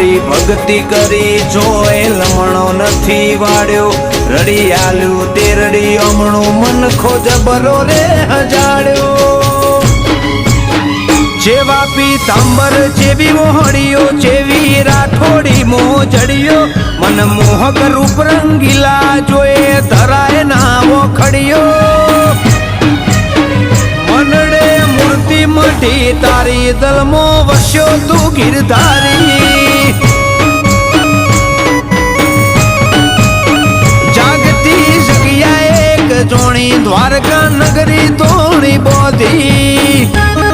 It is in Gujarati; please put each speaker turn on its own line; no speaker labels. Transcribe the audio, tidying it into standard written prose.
તારી ભક્તિ કરી જોય લમણો નથી વાળ્યો રડી આલ્યું તે રડી અમણું મન ખોજ બરો રે હજાડ્યો જેવા પીતાંબર જેવી મોહણીઓ જેવી રાઠોડી મોજડિયો મન મોહક રૂપ રંગીલા જોએ ધરાય નાવો ખડિયો મનડે મૂર્તિ મઢી તારી દલમો વસ્યો તું ગિરધારી જાગતી જગ્યાએ એક જોણી દ્વારકા નગરી તોણી બોધી